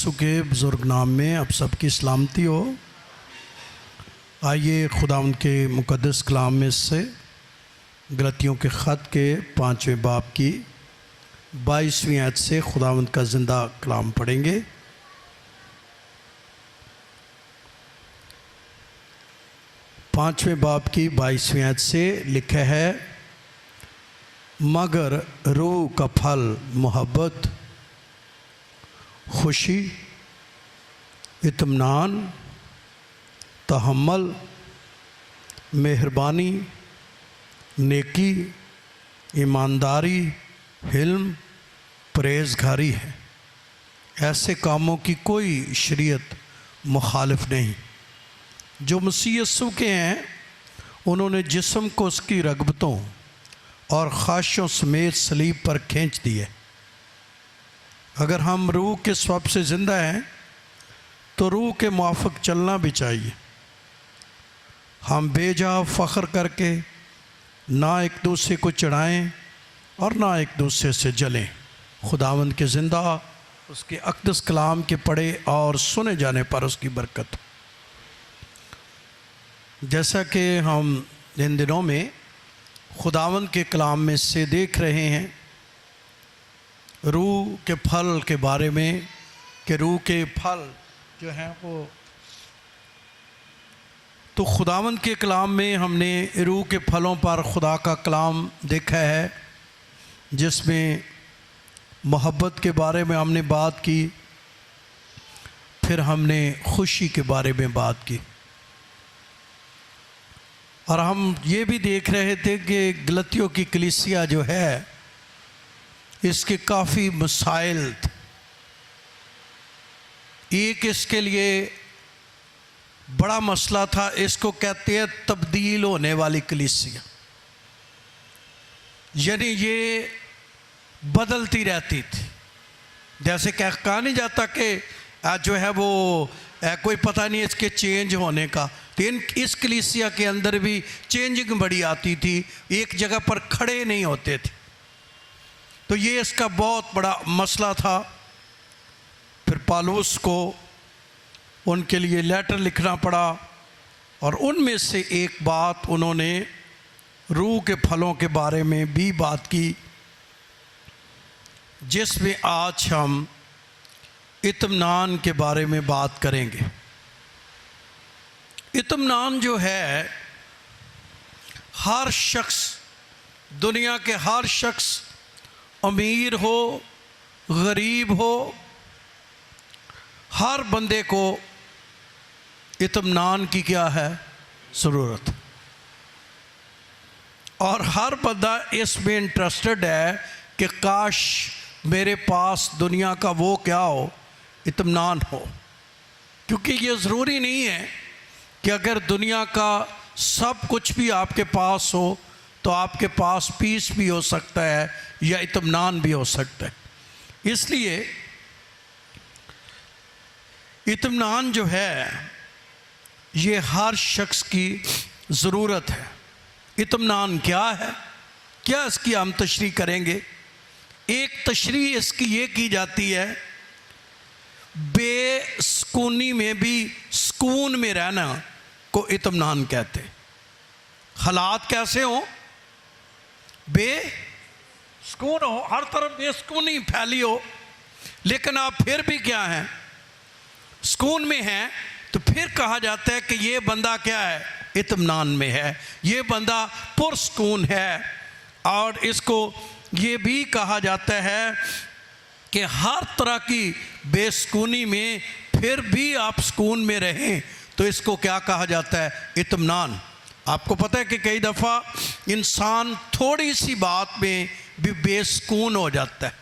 यीशु के बुज़ुर्ग नाम में आप सबकी सलामती हो। आइए खुदावंद के मुक़द्दस कलाम में से गलतियों के ख़त के 5वें बाब की 22वीं आयत से खुदावंद का ज़िंदा कलाम पढ़ेंगे। पाँचवें बाब की 22वीं आयत से लिखा है, मगर रूह का फल मोहब्बत, खुशी, इत्मीनान, तहम्मुल, मेहरबानी, नेकी, ईमानदारी, हिल्म, परहेज़गारी है। ऐसे कामों की कोई शरीयत मुखालिफ नहीं। जो मसीह यीशु के हैं उन्होंने जिस्म को उसकी रगबतों और ख्वाहिशों समेत सलीब पर खींच दिए। अगर हम रूह के स्वभाव से ज़िंदा हैं तो रूह के मुआफ़िक चलना भी चाहिए। हम बेजा फ़ख्र करके ना एक दूसरे को चढ़ाएं और ना एक दूसरे से जलें। खुदावंद के ज़िंदा उसके अक़दस कलाम के पढ़े और सुने जाने पर उसकी बरकत। जैसा कि हम इन दिनों में खुदावंद के कलाम में से देख रहे हैं रूह के फल के बारे में, कि रूह के फल जो हैं वो, तो खुदावंद के कलाम में हमने रूह के फलों पर खुदा का कलाम देखा है, जिसमें मोहब्बत के बारे में हमने बात की, फिर हमने खुशी के बारे में बात की, और हम ये भी देख रहे थे कि गलतियों की कलीसिया जो है इसके काफ़ी मसाइल थे। एक इसके लिए बड़ा मसला था, इसको कहते हैं तब्दील होने वाली कलीसिया, यानी ये बदलती रहती थी। जैसे कहा नहीं जाता कि जो है वो कोई पता नहीं इसके चेंज होने का, तो इस कलीसिया के अंदर भी चेंजिंग बड़ी आती थी, एक जगह पर खड़े नहीं होते थे। तो ये इसका बहुत बड़ा मसला था। फिर पौलुस को उनके लिए लेटर लिखना पड़ा, और उनमें से एक बात उन्होंने रूह के फलों के बारे में भी बात की, जिसमें आज हम इत्मीनान के बारे में बात करेंगे। इत्मीनान जो है, हर शख्स, दुनिया के हर शख्स, अमीर हो गरीब हो, हर बंदे को इत्मीनान की क्या है ज़रूरत, और हर बंदा इसमें इंटरेस्टेड है कि काश मेरे पास दुनिया का वो क्या हो, इत्मीनान हो। क्योंकि ये ज़रूरी नहीं है कि अगर दुनिया का सब कुछ भी आपके पास हो तो आपके पास पीस भी हो सकता है या इत्मीनान भी हो सकता है। इसलिए इत्मीनान जो है ये हर शख्स की ज़रूरत है। इत्मीनान क्या है, क्या इसकी हम तशरीह करेंगे। एक तशरीह इसकी ये की जाती है, बेसुकूनी में भी सुकून में रहना को इत्मीनान कहते हैं। हालात कैसे हो, बेसुकून हो, हर तरफ बेसुकूनी फैली हो, लेकिन आप फिर भी क्या हैं, सुकून में हैं, तो फिर कहा जाता है कि ये बंदा क्या है, इत्मीनान में है, ये बंदा पुरसुकून है। और इसको ये भी कहा जाता है कि हर तरह की बेसुकूनी में फिर भी आप सुकून में रहें, तो इसको क्या कहा जाता है, इत्मीनान। आपको पता है कि कई दफ़ा इंसान थोड़ी सी बात में भी बेसुकून हो जाता है,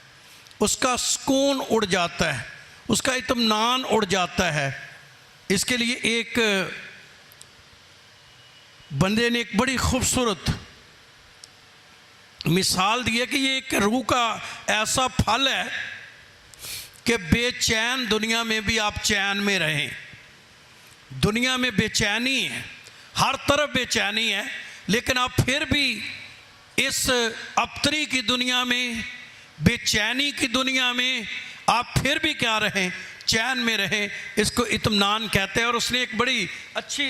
उसका सुकून उड़ जाता है, उसका इत्मीनान उड़ जाता है। इसके लिए एक बंदे ने एक बड़ी खूबसूरत मिसाल दी है कि ये एक रूह का ऐसा फल है कि बेचैन दुनिया में भी आप चैन में रहें। दुनिया में बेचैनी है, हर तरफ बेचैनी है, लेकिन आप फिर भी इस अबतरी की दुनिया में, बेचैनी की दुनिया में आप फिर भी क्या रहें, चैन में रहे, इसको इत्मीनान कहते हैं। और उसने एक बड़ी अच्छी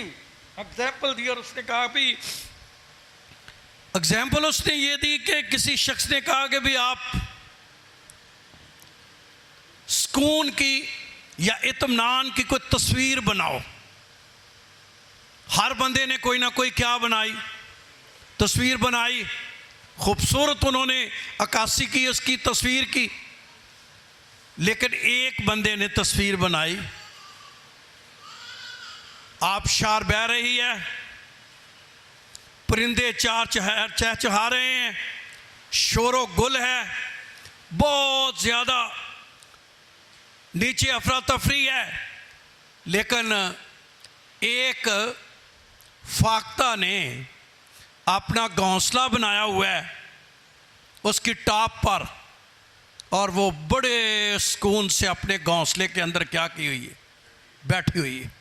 एग्जाम्पल दी, और उसने कहा भी एग्जाम्पल उसने ये दी कि किसी शख्स ने कहा कि भी आप सुकून की या इत्मीनान की कोई तस्वीर बनाओ। हर बंदे ने कोई ना कोई क्या बनाई, तस्वीर बनाई, खूबसूरत उन्होंने अक्कासी की उसकी तस्वीर की। लेकिन एक बंदे ने तस्वीर बनाई, आबशार बह रही है, परिंदे चार चहचहा रहे हैं, शोरो गुल है, बहुत ज़्यादा नीचे अफरा तफरी है। लेकिन एक फाख्ता ने अपना घोंसला बनाया हुआ है उसकी टॉप पर, और वो बड़े सुकून से अपने घोंसले के अंदर क्या की हुई है, बैठी हुई है।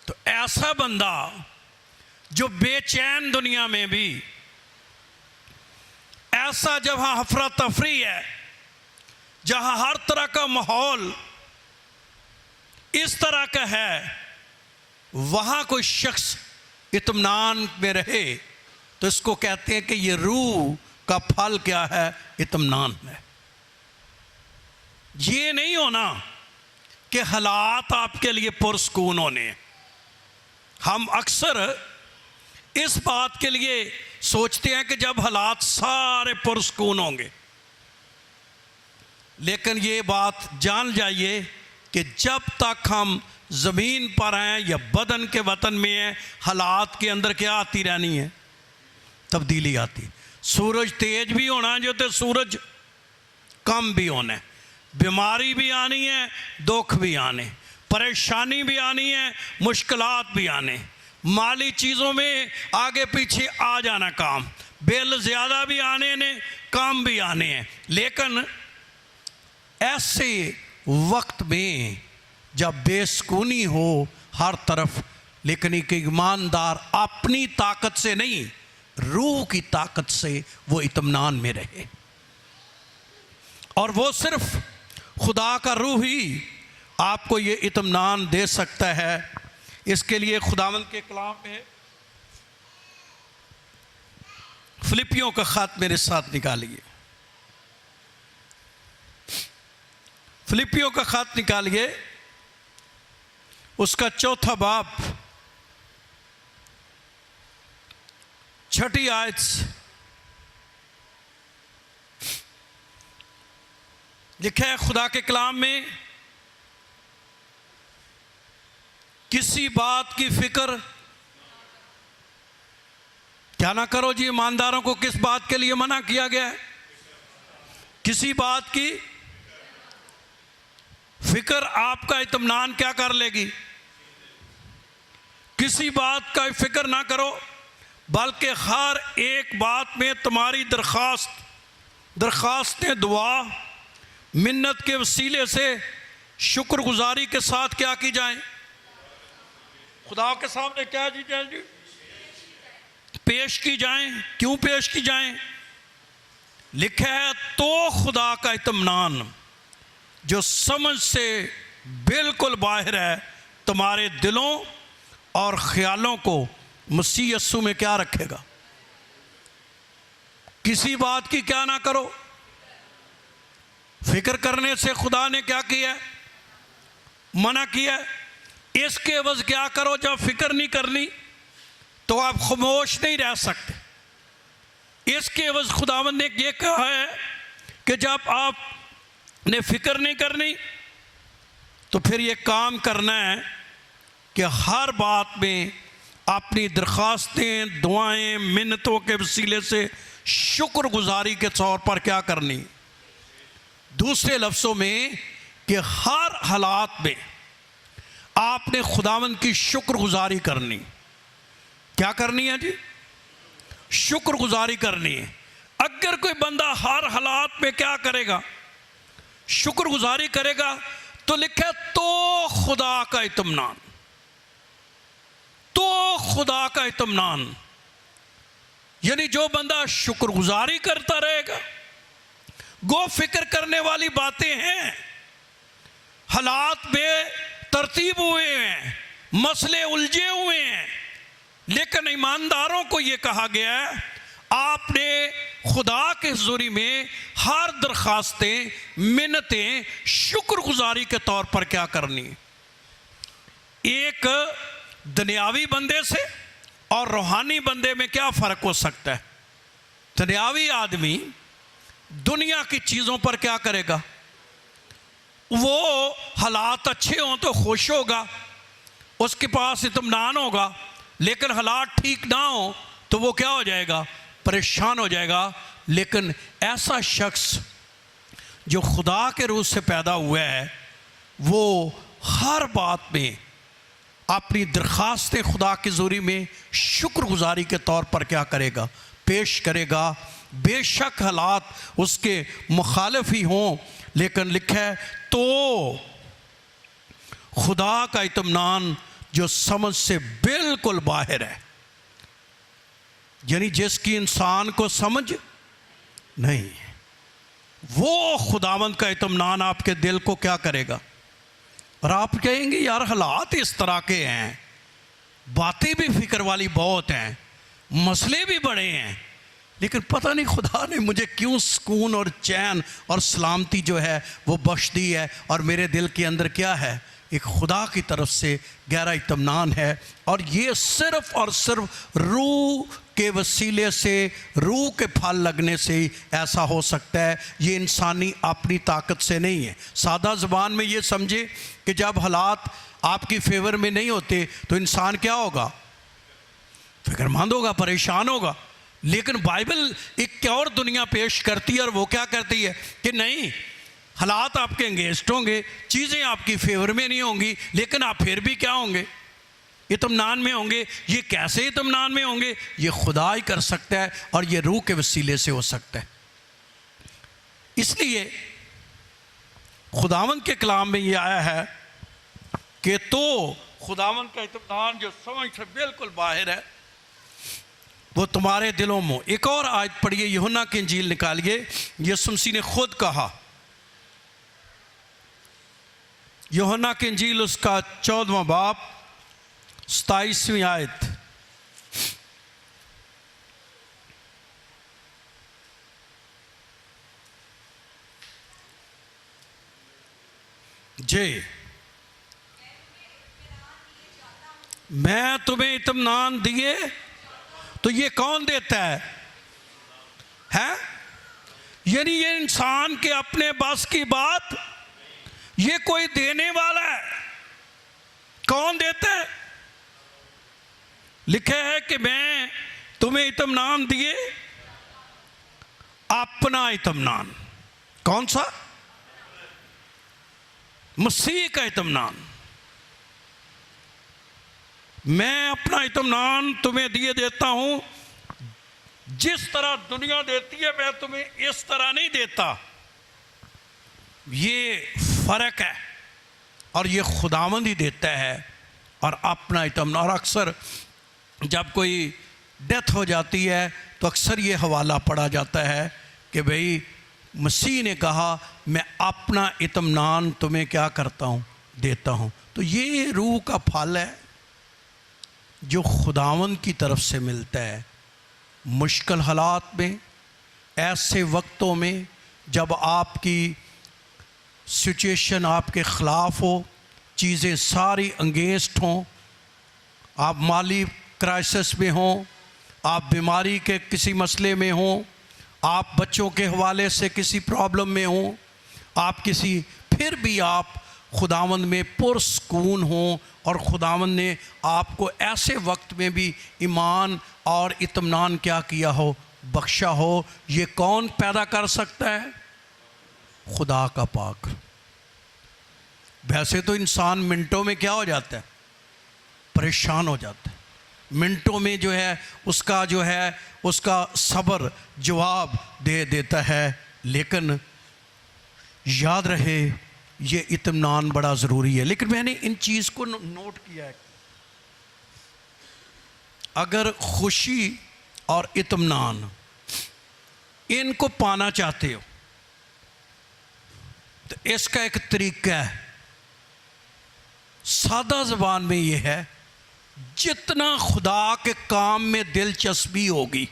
तो ऐसा बंदा जो बेचैन दुनिया में भी ऐसा जहां अफरा तफरी है, जहां हर तरह का माहौल इस तरह का है, वहां कोई शख्स इत्मीनान में रहे तो इसको कहते हैं कि ये रूह का फल क्या है, इत्मीनान है। ये नहीं होना कि हालात आपके लिए पुरसकून होने। हम अक्सर इस बात के लिए सोचते हैं कि जब हालात सारे पुरसकून होंगे, लेकिन ये बात जान जाइए कि जब तक हम ज़मीन पर हैं या बदन के वतन में हैं, हालात के अंदर क्या आती रहनी है, तब्दीली आती। सूरज तेज भी होना जो, तो सूरज कम भी होना है, बीमारी भी आनी है, दुख भी आने, परेशानी भी आनी है, मुश्किलात भी आने, माली चीज़ों में आगे पीछे आ जाना, काम बिल ज़्यादा भी आने ने, काम भी आने हैं। लेकिन ऐसे वक्त में जब बेसुकूनी हो हर तरफ, लेकिन एक ईमानदार अपनी ताकत से नहीं, रूह की ताकत से वो इत्मीनान में रहे। और वो सिर्फ खुदा का रूह ही आपको ये इत्मीनान दे सकता है। इसके लिए खुदावंद के कलाम में फिलिपियों का खत मेरे साथ निकालिए, फिलिपियों का खत निकालिए, उसका 4था बाब 6ठी आयत लिखा है खुदा के कलाम में, किसी बात की फिक्र क्या ना करो। जी, ईमानदारों को किस बात के लिए मना किया गया है? किसी बात की फिक्र आपका इत्मीनान क्या कर लेगी? किसी बात का फिक्र ना करो, बल्कि हर एक बात में तुम्हारी दरखास्तें दुआ मिन्नत के वसीले से शुक्रगुजारी के साथ क्या की जाए, खुदा के सामने क्या की जाए जी, पेश की जाएं। क्यों पेश की जाएं? लिखा है तो खुदा का इत्मीनान जो समझ से बिल्कुल बाहर है, तुम्हारे दिलों और ख्यालों को मसीह यस्सु में क्या रखेगा। किसी बात की क्या ना करो, फिक्र करने से खुदा ने क्या किया, मना किया। इसके एवज क्या करो, जब फिक्र नहीं करनी तो आप खामोश नहीं रह सकते। इसके एवज खुदावंद ने यह कहा है कि जब आपने फिक्र नहीं करनी तो फिर ये काम करना है कि हर बात में अपनी दरख्वास्तें दुआएं मिन्नतों के वसीले से शुक्रगुजारी के तौर पर क्या करनी। दूसरे लफ्ज़ों में कि हर हालात में आपने खुदावंद की शुक्रगुजारी करनी। क्या करनी है जी? शुक्रगुजारी करनी है। अगर कोई बंदा हर हालात में क्या करेगा, शुक्रगुजारी करेगा, तो लिखा तो खुदा का इत्मीनान, तो खुदा का इत्मीनान, यानी जो बंदा शुक्रगुजारी करता रहेगा, गो फिक्र करने वाली बातें हैं, हालात बेतरतीब हुए हैं, मसले उलझे हुए हैं, लेकिन ईमानदारों को ये कहा गया है आपने खुदा के हुज़ूरी में हर दरखास्तें, मिन्नतें शुक्रगुजारी के तौर पर क्या करनी। एक दुनियावी बंदे से और रूहानी बंदे में क्या फ़र्क हो सकता है? दुनियावी आदमी दुनिया की चीज़ों पर क्या करेगा? वो हालात अच्छे हों तो खुश होगा, उसके पास इत्मीनान होगा, लेकिन हालात ठीक ना हो तो वो क्या हो जाएगा? परेशान हो जाएगा। लेकिन ऐसा शख्स जो खुदा के रूह से पैदा हुआ है वो हर बात में अपनी दरख्वास्तें खुदा के ज़रिए में शुक्रगुजारी के तौर पर क्या करेगा? पेश करेगा। बेशक हालात उसके मुखालिफ ही हों, लेकिन लिखा है तो खुदा का इत्मीनान जो समझ से बिल्कुल बाहर है, यानी जिसकी इंसान को समझ नहीं है, वो खुदावंद का इत्मीनान आपके दिल को क्या करेगा? और आप कहेंगे यार हालात इस तरह के हैं, बातें भी फिक्र वाली बहुत हैं, मसले भी बड़े हैं, लेकिन पता नहीं खुदा ने मुझे क्यों सुकून और चैन और सलामती जो है वो बख्श दी है, और मेरे दिल के अंदर क्या है? एक खुदा की तरफ से गहरा इत्मीनान है। और ये सिर्फ़ और सिर्फ रूह के वसीले से, रूह के फल लगने से ही ऐसा हो सकता है। ये इंसानी अपनी ताकत से नहीं है। सादा ज़बान में ये समझे कि जब हालात आपकी फेवर में नहीं होते तो इंसान क्या होगा? फिक्रमंद होगा, परेशान होगा। लेकिन बाइबल एक और दुनिया पेश करती है, और वो क्या करती है कि नहीं, हालात आपके अगेंस्ट होंगे, चीज़ें आपकी फेवर में नहीं होंगी, लेकिन आप फिर भी क्या होंगे? इत्मीनान में होंगे। ये कैसे इत्मीनान में होंगे? ये खुदा ही कर सकता है, और ये रूह के वसीले से हो सकता है। इसलिए खुदावंद के कलाम में ये आया है कि तो खुदावंद का इत्मीनान जो समझ से बिल्कुल बाहर है वो तुम्हारे दिलों में। एक और आयत पढ़िए, यूहन्ना की इंजील निकालिए। यीशु मसीह ने खुद कहा, यूहन्ना की इंजील उसका 14वां बाब 27वीं आयत। जी, मैं तुम्हें इत्मीनान दिए, तो ये कौन देता है? यानी ये इंसान के अपने बस की बात, ये कोई देने वाला है। कौन देता है? लिखा है कि मैं तुम्हें इत्मीनान दिए, अपना इत्मीनान। कौन सा? मसीह का इत्मीनान। मैं अपना इत्मीनान तुम्हें दिए देता हूं, जिस तरह दुनिया देती है मैं तुम्हें इस तरह नहीं देता। ये फर्क है, और ये खुदावंद ही देता है। और अपना इत्मीनान, और अक्सर जब कोई डेथ हो जाती है तो अक्सर ये हवाला पड़ा जाता है कि भाई मसीह ने कहा मैं अपना इत्मीनान तुम्हें क्या करता हूँ? देता हूँ। तो ये रूह का फल है जो खुदावंद की तरफ से मिलता है। मुश्किल हालात में, ऐसे वक्तों में जब आपकी सिचुएशन आपके ख़िलाफ़ हो, चीज़ें सारी अगेंस्ट हों, आप माली क्राइसिस में हों, आप बीमारी के किसी मसले में हों, आप बच्चों के हवाले से किसी प्रॉब्लम में हों, आप किसी, फिर भी आप खुदावंद में पुरसकून हों, और खुदावंद ने आपको ऐसे वक्त में भी ईमान और इत्मीनान क्या किया हो? बख्शा हो। ये कौन पैदा कर सकता है? खुदा का पाक। वैसे तो इंसान मिनटों में क्या हो जाता है? परेशान हो जाता है। मिनटों में जो है उसका सब्र जवाब दे देता है। लेकिन याद रहे ये इत्मीनान बड़ा ज़रूरी है। लेकिन मैंने इन चीज़ को नोट किया है, अगर खुशी और इत्मीनान इनको पाना चाहते हो तो इसका एक तरीका है सादा ज़बान में ये है, जितना खुदा के काम में दिलचस्पी होगी,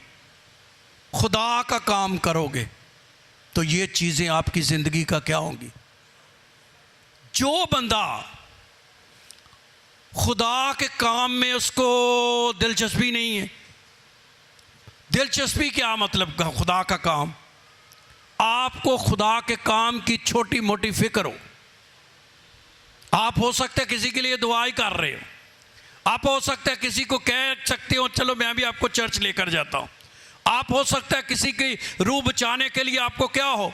खुदा का काम करोगे, तो ये चीज़ें आपकी ज़िंदगी का क्या होंगी। जो बंदा खुदा के काम में उसको दिलचस्पी नहीं है, दिलचस्पी क्या मतलब का खुदा का काम, आपको खुदा के काम की छोटी मोटी फिक्र हो, आप हो सकता है किसी के लिए दुआई कर रहे हो, आप हो सकता है किसी को कह सकते हो चलो मैं भी आपको चर्च लेकर जाता हूँ, आप हो सकता है किसी की रूह बचाने के लिए आपको क्या हो,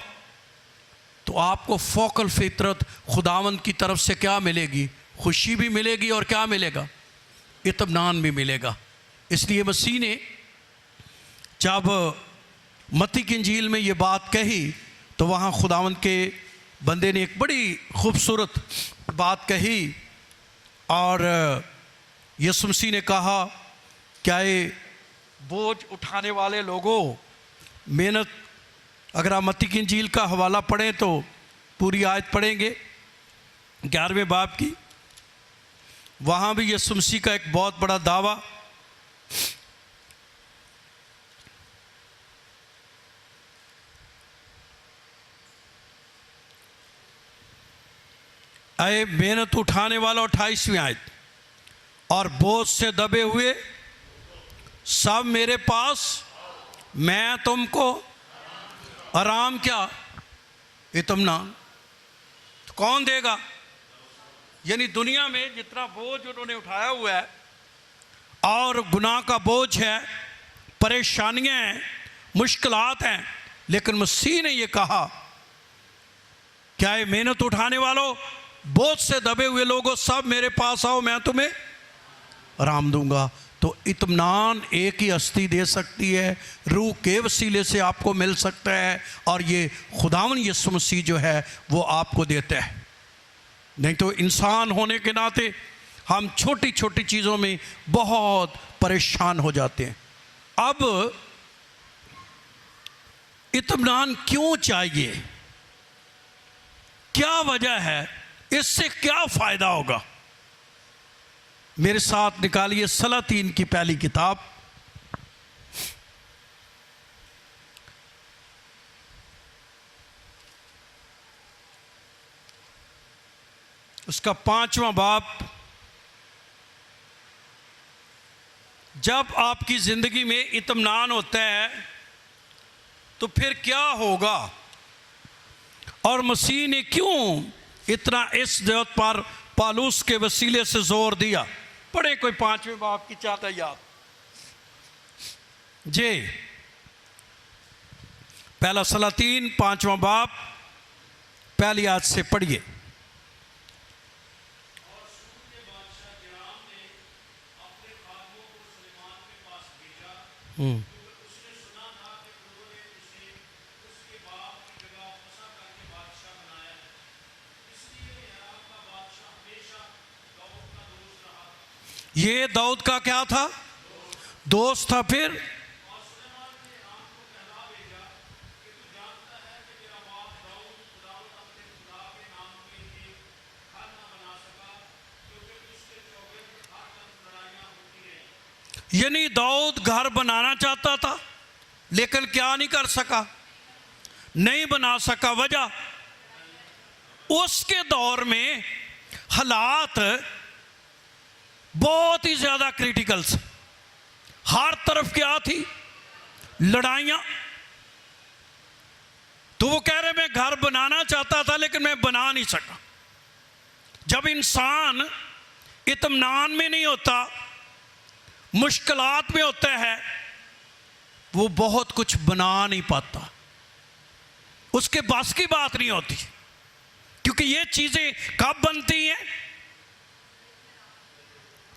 तो आपको फोकल फितरत खुदावंद की तरफ से क्या मिलेगी, खुशी भी मिलेगी और क्या मिलेगा, इत्मीनान भी मिलेगा। इसलिए मसीह ने जब मत्ती की इंजील में ये बात कही तो वहाँ खुदावंद के बंदे ने एक बड़ी खूबसूरत बात कही और यीशु मसीह ने कहा, क्या ये बोझ उठाने वाले लोगों, मेहनत, अगर आप मत्ती की इंजील का हवाला पढ़ें तो पूरी आयत पढ़ेंगे 11वें बाब की, वहाँ भी यीशु मसीह का एक बहुत बड़ा दावा, अये मेहनत उठाने वाला 28वीं आयत, और बोझ से दबे हुए सब मेरे पास, मैं तुमको आराम क्या, इत्मीनान। तो कौन देगा, यानी दुनिया में जितना बोझ उन्होंने उठाया हुआ है और गुनाह का बोझ है, परेशानियां हैं, मुश्किलात हैं, लेकिन मसीह ने ये कहा, क्या ये मेहनत उठाने वालों, बोझ से दबे हुए लोगों, सब मेरे पास आओ, मैं तुम्हें आराम दूंगा। तो इत्मीनान एक ही हस्ती दे सकती है, रूह के वसीले से आपको मिल सकता है, और ये खुदावन यीशु मसीह जो है वो आपको देता है। नहीं तो इंसान होने के नाते हम छोटी छोटी चीज़ों में बहुत परेशान हो जाते हैं। अब इत्मीनान क्यों चाहिए, क्या वजह है, इससे क्या फ़ायदा होगा। मेरे साथ निकालिए सलातीन की पहली किताब, उसका 5वां बाब। जब आपकी ज़िंदगी में इत्मीनान होता है तो फिर क्या होगा, और मसीह ने क्यों इतना इस बात पर पालूस के वसीले से जोर दिया। पढ़े कोई 5वें बाब की चाहता याद जे, पहला सलातीन 5वां बाब पहली आयत से पढ़िए। ये दाऊद का क्या था, दोस्त था। फिर यानी दाऊद घर बनाना चाहता था लेकिन क्या नहीं कर सका, नहीं बना सका। वजह, उसके दौर में हालात बहुत ही ज्यादा क्रिटिकल से, हर तरफ क्या थी, लड़ाइयां। तो वो कह रहे मैं घर बनाना चाहता था लेकिन मैं बना नहीं सका। जब इंसान इत्मीनान में नहीं होता, मुश्किलात में होता है, वो बहुत कुछ बना नहीं पाता, उसके बस की बात नहीं होती। क्योंकि ये चीजें कब बनती हैं,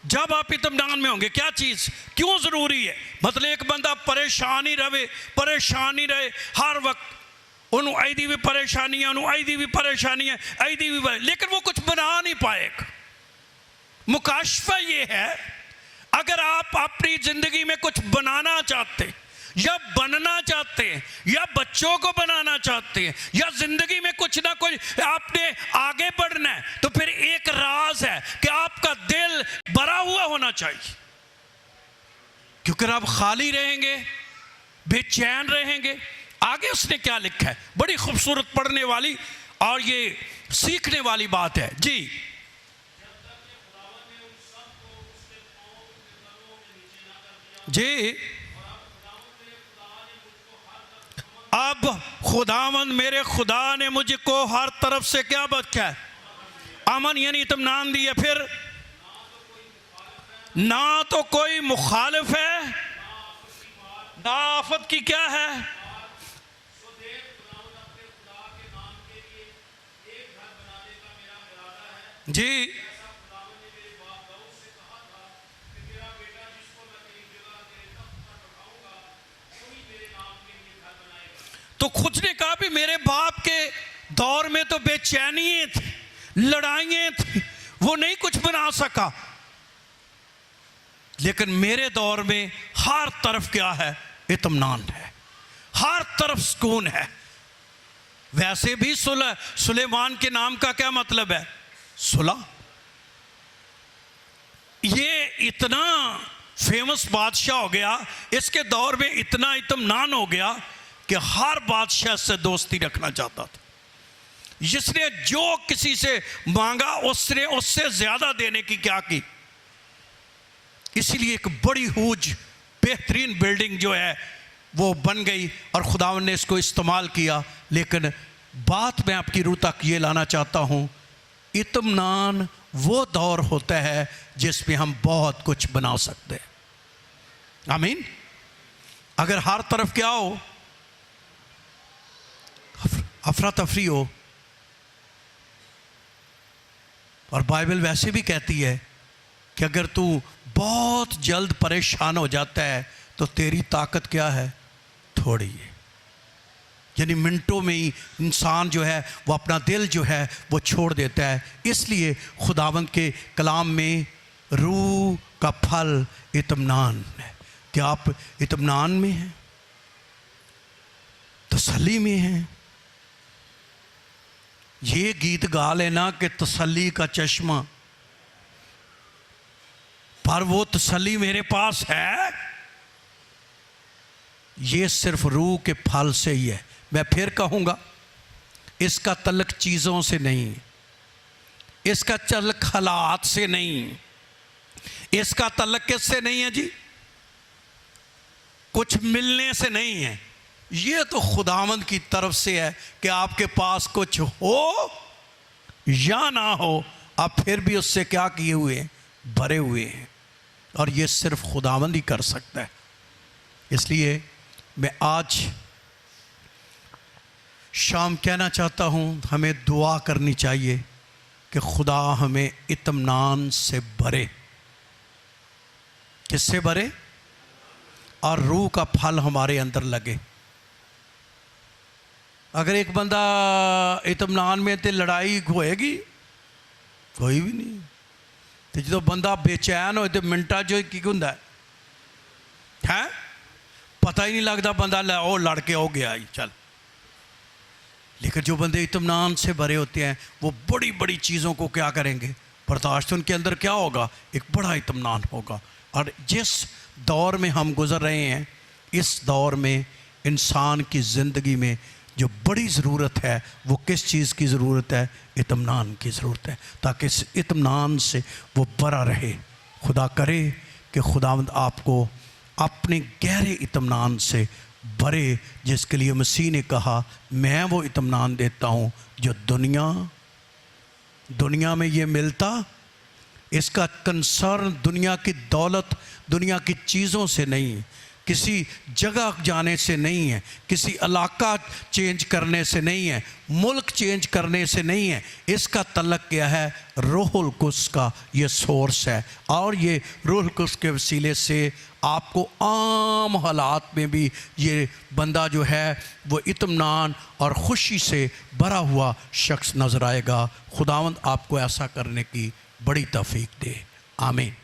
जब आप इत्मीनान में होंगे। क्या चीज क्यों जरूरी है, मतलब एक बंदा परेशान ही रहे हर वक्त, उन्होंने ऐदी भी परेशानी है, उन्होंने ऐदी भी परेशानी है, ऐदी भी, लेकिन वो कुछ बना नहीं पाएगा। मुकाशफा ये है, अगर आप अपनी जिंदगी में कुछ बनाना चाहते या बनना चाहते हैं या बच्चों को बनाना चाहते हैं या जिंदगी में कुछ ना कुछ आपने आगे बढ़ना है, तो फिर एक राज है कि आपका होना चाहिए, क्योंकि आप खाली रहेंगे, बेचैन रहेंगे। आगे उसने क्या लिखा है, बड़ी खूबसूरत पढ़ने वाली और ये सीखने वाली बात है जी। जी, अब खुदावंद मेरे खुदा ने मुझको हर तरफ से क्या बख्शा है, अमन यानी इत्मीनान दिया। फिर ना तो कोई मुखालिफ है, ना आफत की क्या है। जी, तो खुद ने कहा भी मेरे बाप के दौर में तो बेचैनियां थी, लड़ाइयां थी, वो नहीं कुछ बना सका, लेकिन मेरे दौर में हर तरफ क्या है, इत्मीनान है, हर तरफ सुकून है। वैसे भी सुलह, सुलेमान के नाम का क्या मतलब है, सुलह। ये इतना फेमस बादशाह हो गया, इसके दौर में इतना इत्मीनान हो गया कि हर बादशाह से दोस्ती रखना चाहता था। जिसने जो किसी से मांगा उसने उससे ज्यादा देने की क्या की। इसीलिए एक बड़ी हूज बेहतरीन बिल्डिंग जो है वो बन गई और खुदावंद ने इसको इस्तेमाल किया। लेकिन बात मैं आपकी रूह तक ये लाना चाहता हूँ, इत्मीनान वो दौर होता है जिसमें हम बहुत कुछ बना सकते हैं। आमीन। अगर हर तरफ क्या हो, अफरा तफरी हो, और बाइबल वैसे भी कहती है कि अगर तू बहुत जल्द परेशान हो जाता है तो तेरी ताकत क्या है, थोड़ी है। यानी मिनटों में ही इंसान जो है वो अपना दिल जो है वो छोड़ देता है। इसलिए खुदावंद के कलाम में रूह का फल इत्मीनान है। क्या आप इत्मीनान में हैं, तसल्ली में हैं? ये गीत गा लेना कि तसल्ली का चश्मा, पर वो तसल्ली मेरे पास है, ये सिर्फ रूह के फल से ही है। मैं फिर कहूँगा, इसका तल्लक चीज़ों से नहीं, इसका तल्लक हालात से नहीं, इसका तल्लक किससे नहीं है जी, कुछ मिलने से नहीं है। ये तो खुदावंद की तरफ से है कि आपके पास कुछ हो या ना हो, आप फिर भी उससे क्या किए हुए हैं, भरे हुए हैं। और ये सिर्फ खुदावंद ही कर सकता है। इसलिए मैं आज शाम कहना चाहता हूँ, हमें दुआ करनी चाहिए कि खुदा हमें इत्मीनान से भरे। किससे भरे? और रूह का फल हमारे अंदर लगे। अगर एक बंदा इत्मीनान में तो लड़ाई होएगी कोई भी नहीं। तो जो बंदा बेचैन हो तो मिनटा जो की हुंदा है, पता ही नहीं लगता, बंदा ओ लड़ के हो गया ही चल। लेकिन जो बंदे इत्मीनान से भरे होते हैं वो बड़ी बड़ी चीज़ों को क्या करेंगे, बर्दाश्त। उनके अंदर क्या होगा, एक बड़ा इत्मीनान होगा। और जिस दौर में हम गुज़र रहे हैं, इस दौर में इंसान की ज़िंदगी में जो बड़ी ज़रूरत है वो किस चीज़ की ज़रूरत है, इत्मीनान की ज़रूरत है, ताकि इस इत्मीनान से वो भरा रहे। खुदा करे कि खुदावंद आपको अपने गहरे इत्मीनान से भरे, जिसके लिए मसीह ने कहा मैं वो इत्मीनान देता हूँ जो दुनिया में ये मिलता। इसका कंसर्न दुनिया की दौलत, दुनिया की चीज़ों से नहीं, किसी जगह जाने से नहीं है, किसी इलाका चेंज करने से नहीं है, मुल्क चेंज करने से नहीं है। इसका तल्लक क्या है, रूहुल कुद्स का ये सोर्स है। और ये रूहुल कुद्स के वसीले से आपको आम हालात में भी ये बंदा जो है वो इत्मीनान और ख़ुशी से भरा हुआ शख्स नज़र आएगा। खुदावंद आपको ऐसा करने की बड़ी तौफीक दे। आमीन।